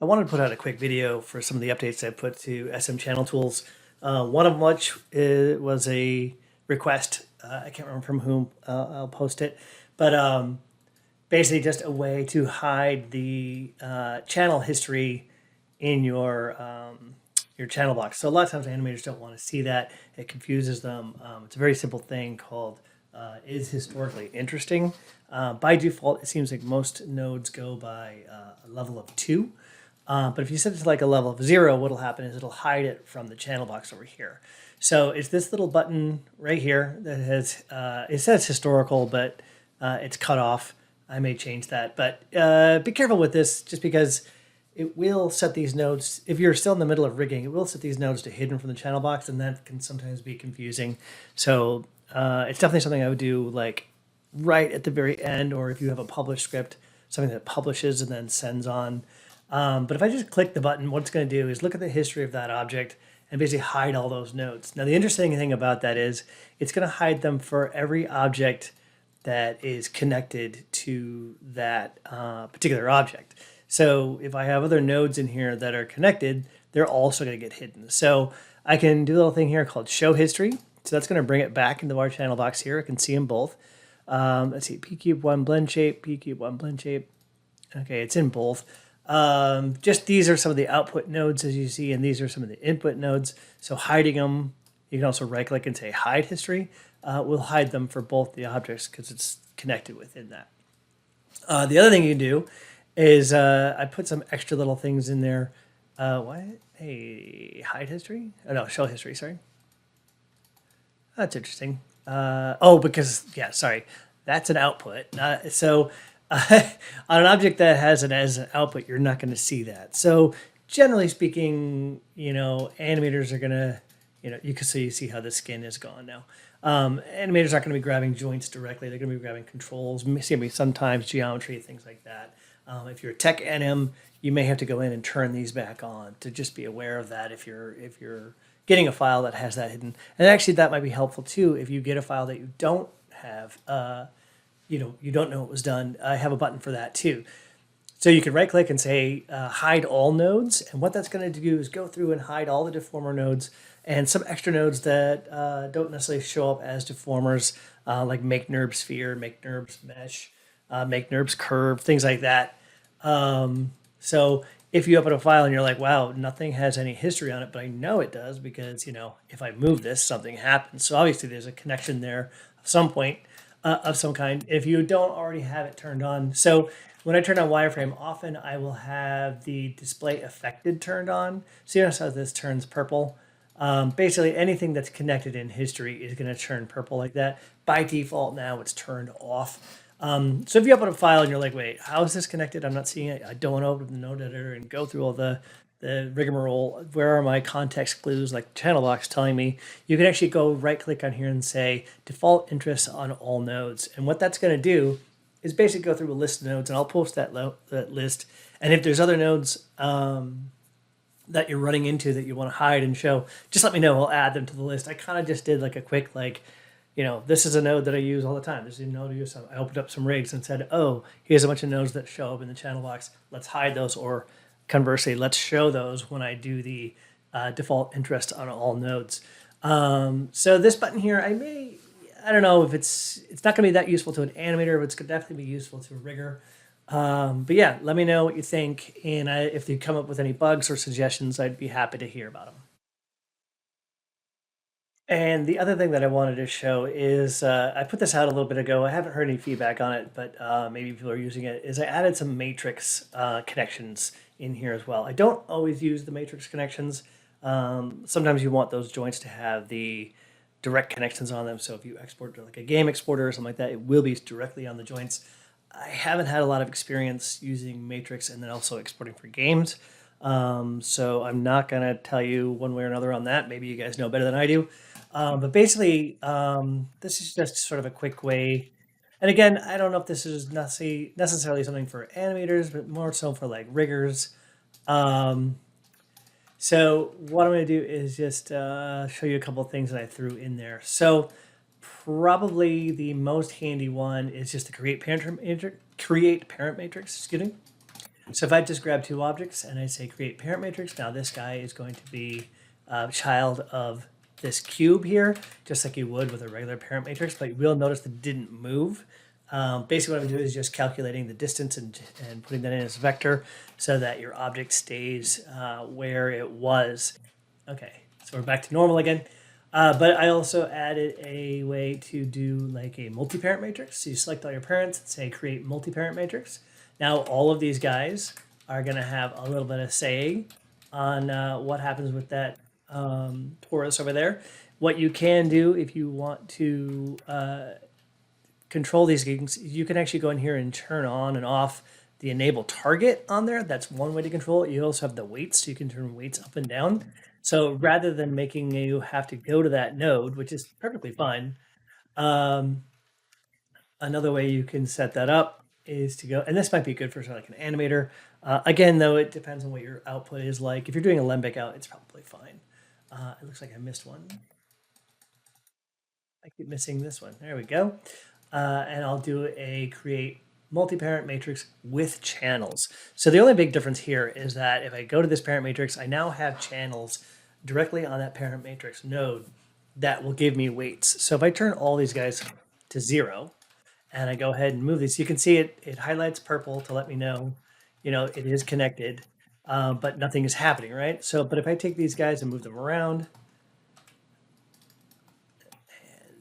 I wanted to put out a quick video for some of the updates I put to SM channel tools. One of which was a request. I can't remember from whom. I'll post it, but basically just a way to hide the channel history in your channel box. So a lot of times animators don't want to see that. It confuses them. It's a very simple thing called is historically interesting. By default, it seems like most nodes go by a level of 2. But if you set it to like a level of 0, what'll happen is it'll hide it from the channel box over here. So it's this little button right here that has, it says historical, but it's cut off. I may change that, but be careful with this just because it will set these nodes, if you're still in the middle of rigging, it will set these nodes to hidden from the channel box, and that can sometimes be confusing. So it's definitely something I would do like right at the very end, or if you have a published script, something that publishes and then sends on. But if I just click the button, what it's going to do is look at the history of that object and basically hide all those nodes. Now, the interesting thing about that is it's going to hide them for every object that is connected to that particular object. So if I have other nodes in here that are connected, they're also going to get hidden. So I can do a little thing here called show history. So that's going to bring it back into our channel box here. I can see them both. Let's see, pcube1 blend shape, pcube1 blend shape. Okay, it's in both. Just these are some of the output nodes as you see, and these are some of the input nodes. So hiding them, you can also right click and say hide history. We'll hide them for both the objects because it's connected within that. The other thing you can do is I put some extra little things in there. What? Hey, hide history? Oh, no, show history, sorry. That's interesting. Oh, because, yeah, sorry. That's an output. So on an object that has it as an output, you're not going to see that. So generally speaking, animators are going to, you can see how the skin is gone now. Animators aren't going to be grabbing joints directly. They're going to be grabbing controls, maybe sometimes geometry, things like that. If you're a tech NM, you may have to go in and turn these back on to just be aware of that if you're getting a file that has that hidden. And actually that might be helpful too if you get a file that you don't have, you don't know it was done. I have a button for that too. So you can right click and say hide all nodes, and what that's going to do is go through and hide all the deformer nodes and some extra nodes that don't necessarily show up as deformers, like make NURB sphere, make NURBS mesh, make NURBS curve, things like that. So if you open a file and you're like, wow, nothing has any history on it, but I know it does because, if I move this, something happens. So obviously there's a connection there at some point of some kind if you don't already have it turned on. So when I turn on wireframe, often I will have the display affected turned on. So you notice how this turns purple. Basically anything that's connected in history is going to turn purple like that. By default now it's turned off. So if you open a file and you're like, wait, how is this connected? I'm not seeing it. I don't want to open the node editor and go through all the rigmarole. Where are my context clues like channel box telling me? You can actually go right click on here and say default interest on all nodes. And what that's going to do is basically go through a list of nodes, and I'll post that list. And if there's other nodes that you're running into that you want to hide and show, just let me know. I'll add them to the list. I kind of just did like a quick this is a node that I use all the time. This is a node I use. I opened up some rigs and said, oh, here's a bunch of nodes that show up in the channel box. Let's hide those, or conversely, let's show those when I do the default interest on all nodes. So this button here, I don't know if it's not going to be that useful to an animator, but it's going to definitely be useful to a rigger. But yeah, let me know what you think. And if you come up with any bugs or suggestions, I'd be happy to hear about them. And the other thing that I wanted to show is I put this out a little bit ago. I haven't heard any feedback on it, but maybe people are using it. Is I added some matrix connections in here as well. I don't always use the matrix connections. Sometimes you want those joints to have the direct connections on them. So if you export to like a game exporter or something like that, it will be directly on the joints. I haven't had a lot of experience using matrix and then also exporting for games. So I'm not going to tell you one way or another on that. Maybe you guys know better than I do. But basically, this is just sort of a quick way. And again, I don't know if this is necessarily something for animators, but more so for like riggers. So what I'm going to do is just show you a couple of things that I threw in there. So probably the most handy one is just the create parent matrix. Excuse me. So if I just grab two objects and I say create parent matrix, now this guy is going to be a child of this cube here, just like you would with a regular parent matrix, but you will notice that it didn't move. Basically what I'm doing is just calculating the distance and putting that in as a vector so that your object stays where it was. Okay, so we're back to normal again. But I also added a way to do like a multi-parent matrix. So you select all your parents and say create multi-parent matrix. Now all of these guys are going to have a little bit of say on what happens with that torus over there. What you can do if you want to control these things, you can actually go in here and turn on and off the enable target on there. That's one way to control it. You also have the weights, so you can turn weights up and down. So rather than making you have to go to that node, which is perfectly fine, another way you can set that up is to go, and this might be good for like an animator. Again, though, it depends on what your output is like. If you're doing a lembic out, it's probably fine. It looks like I missed one. I keep missing this one. There we go. And I'll do a create multi-parent matrix with channels. So the only big difference here is that if I go to this parent matrix, I now have channels directly on that parent matrix node that will give me weights. So if I turn all these guys to 0 and I go ahead and move these, you can see it highlights purple to let me know, it is connected, but nothing is happening, right? So, but if I take these guys and move them around,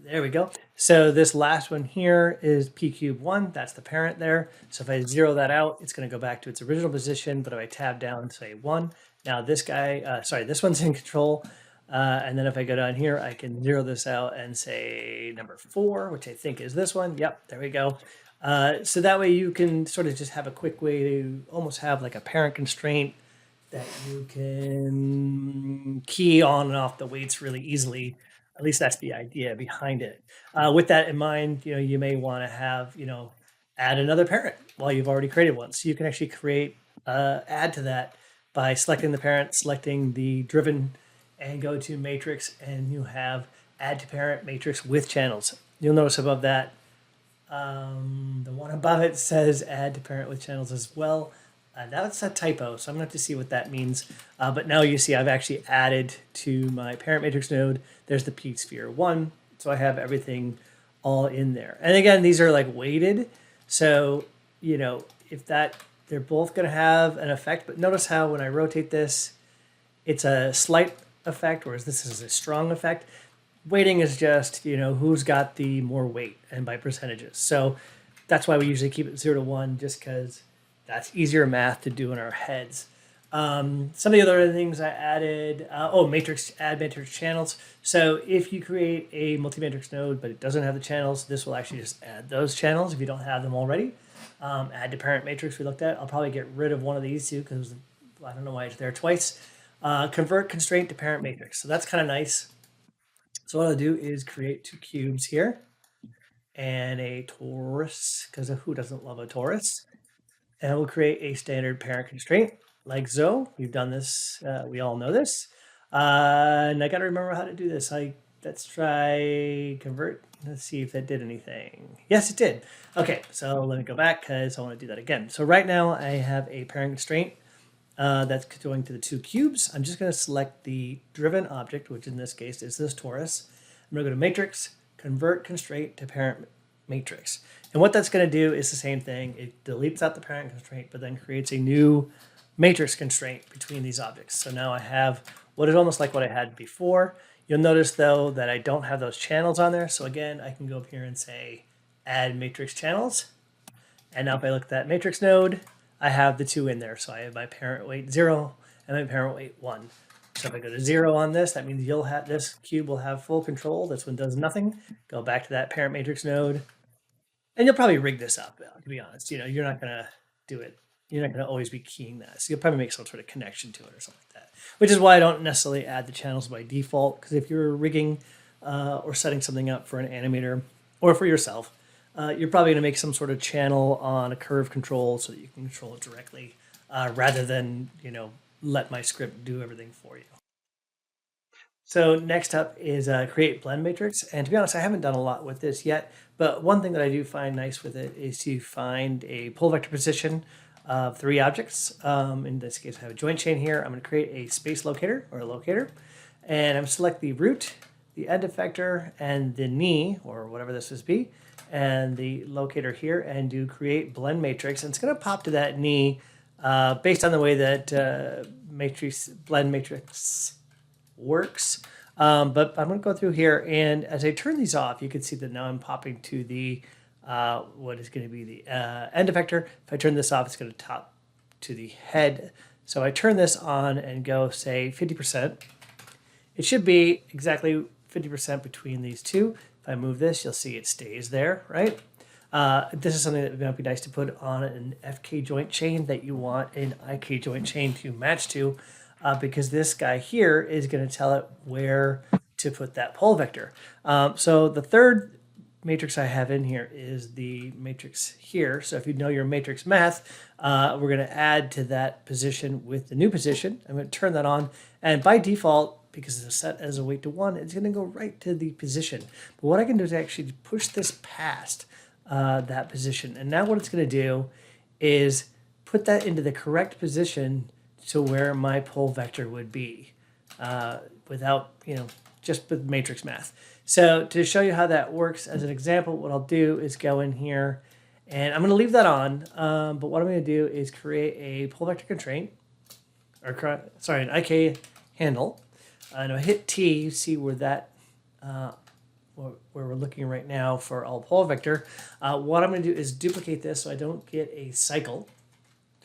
there we go. So this last one here is p cube 1. That's the parent there. So if I zero that out, it's going to go back to its original position. But if I tab down and say 1, now this guy, this one's in control. And then if I go down here, I can zero this out and say number 4, which I think is this one. Yep, there we go. So that way you can sort of just have a quick way to almost have like a parent constraint that you can key on and off the weights really easily. At least that's the idea behind it. With that in mind, you may want to have, add another parent while you've already created one. So you can actually create, add to that by selecting the parent, selecting the driven, and go to matrix, and you have add to parent matrix with channels. You'll notice above that, the one above it says add to parent with channels as well. That's a typo, so I'm going to have to see what that means. But now you see I've actually added to my parent matrix node. There's the P sphere 1, so I have everything all in there. And again, these are like weighted, so if they're both going to have an effect. But notice how when I rotate this, it's a slight effect, whereas this is a strong effect. Weighting is just who's got the more weight and by percentages. So that's why we usually keep it 0 to 1, just because that's easier math to do in our heads. Some of the other things I added, matrix, add matrix channels. So if you create a multi-matrix node, but it doesn't have the channels, this will actually just add those channels if you don't have them already. Add to parent matrix we looked at. I'll probably get rid of one of these two because I don't know why it's there twice. Convert constraint to parent matrix. So that's kind of nice. So what I'll do is create 2 cubes here and a torus, because who doesn't love a torus? And we'll create a standard parent constraint like so. We've done this. We all know this. And I got to remember how to do this. Let's try convert. Let's see if that did anything. Yes, it did. Okay, so let me go back because I want to do that again. So right now I have a parent constraint that's going to the 2 cubes. I'm just going to select the driven object, which in this case is this torus. I'm going to go to matrix, convert constraint to parent matrix. And what that's going to do is the same thing. It deletes out the parent constraint, but then creates a new matrix constraint between these objects. So now I have what is almost like what I had before. You'll notice though that I don't have those channels on there. So again, I can go up here and say add matrix channels. And now if I look at that matrix node, I have the 2 in there. So I have my parent weight 0 and my parent weight 1. So if I go to 0 on this, that means you'll have this cube will have full control. This one does nothing. Go back to that parent matrix node. And you'll probably rig this up, to be honest. You're not going to do it. You're not going to always be keying that. So you'll probably make some sort of connection to it or something like that. Which is why I don't necessarily add the channels by default. Because if you're rigging or setting something up for an animator or for yourself, you're probably going to make some sort of channel on a curve control so that you can control it directly rather than, let my script do everything for you. So next up is create blend matrix. And to be honest, I haven't done a lot with this yet, but one thing that I do find nice with it is to find a pull vector position of 3 objects. In this case, I have a joint chain here. I'm going to create a space locator or a locator, and I'm select the root, the end effector, and the knee or whatever this is be, and the locator here, and do create blend matrix. And it's going to pop to that knee based on the way that blend matrix works. But I'm going to go through here, and as I turn these off, you can see that now I'm popping to the what is going to be the end effector. If I turn this off, it's going to top to the head. So I turn this on and go, say, 50%. It should be exactly 50% between these two. If I move this, you'll see it stays there, right? This is something that might be nice to put on an FK joint chain that you want an IK joint chain to match to, because this guy here is going to tell it where to put that pole vector. So the third matrix I have in here is the matrix here. So if you know your matrix math, we're going to add to that position with the new position. I'm going to turn that on, and by default, because it's set as a weight to 1, it's going to go right to the position. But what I can do is actually push this past that position. And now what it's going to do is put that into the correct position to where my pole vector would be without, just with matrix math. So to show you how that works as an example, what I'll do is go in here, and I'm going to leave that on. But what I'm going to do is create a pole vector constraint, or sorry, an IK handle. And I hit T, you see where that, where we're looking right now for all pole vector. What I'm going to do is duplicate this so I don't get a cycle.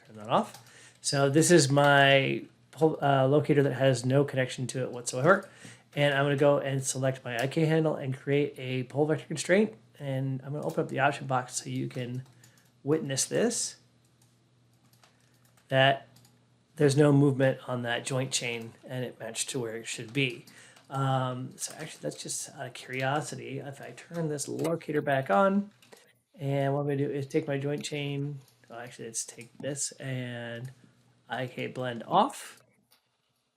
Turn that off. So this is my locator that has no connection to it whatsoever. And I'm going to go and select my IK handle and create a pole vector constraint. And I'm going to open up the option box so you can witness this, that there's no movement on that joint chain and it matched to where it should be. So actually, that's just out of curiosity. If I turn this locator back on, and what I'm going to do is take my joint chain, actually let's take this and IK blend off,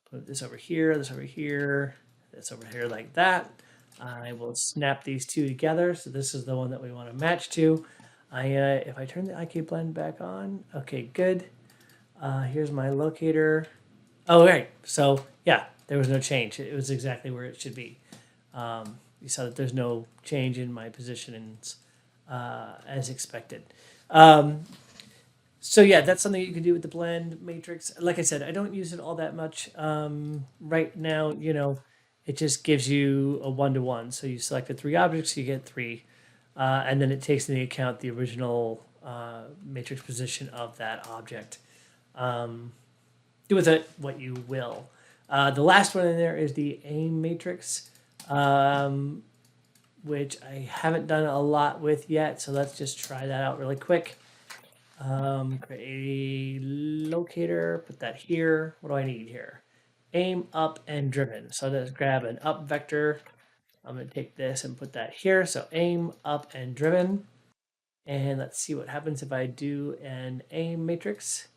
put this over here, this over here, this over here like that. I will snap these two together. So this is the one that we want to match to. If I turn the IK blend back on, okay, good. Here's my locator. Oh, right. So yeah, there was no change. It was exactly where it should be. You saw that there's no change in my positions as expected. So yeah, that's something you can do with the blend matrix. Like I said, I don't use it all that much right now. It just gives you a 1-to-1. So you selected 3 objects, you get 3, and then it takes into account the original matrix position of that object. Do with it what you will. The last one in there is the aim matrix, which I haven't done a lot with yet. So let's just try that out really quick. Create a locator, put that here. What do I need here? Aim, up, and driven. So let's grab an up vector. I'm going to take this and put that here. So aim, up, and driven. And let's see what happens if I do an aim matrix.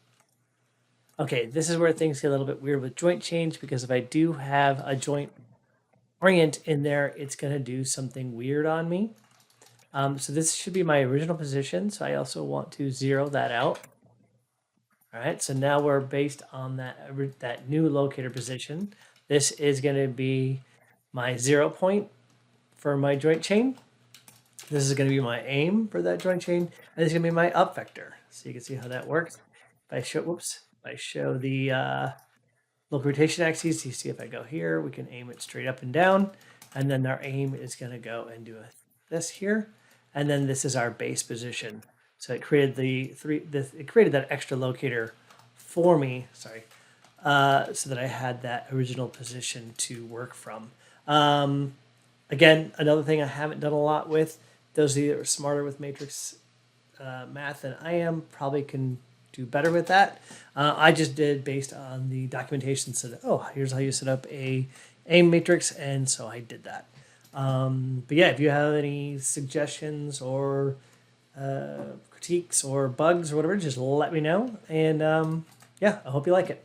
Okay, this is where things get a little bit weird with joint change, because if I do have a joint orient in there, it's going to do something weird on me. So this should be my original position. So I also want to 0 that out. All right, so now we're based on that new locator position. This is going to be my 0 point for my joint chain. This is going to be my aim for that joint chain, and this is going to be my up vector. So you can see how that works. If I show the local rotation axes, you see if I go here, we can aim it straight up and down, and then our aim is going to go and do this here, and then this is our base position. So it created it created that extra locator for me. Sorry, so that I had that original position to work from. Again, another thing I haven't done a lot with. Those of you that are smarter with matrix math than I am probably can do better with that. I just did based on the documentation. Said, oh, here's how you set up a matrix, and so I did that. But yeah, if you have any suggestions or critiques or bugs or whatever, just let me know. And yeah, I hope you like it.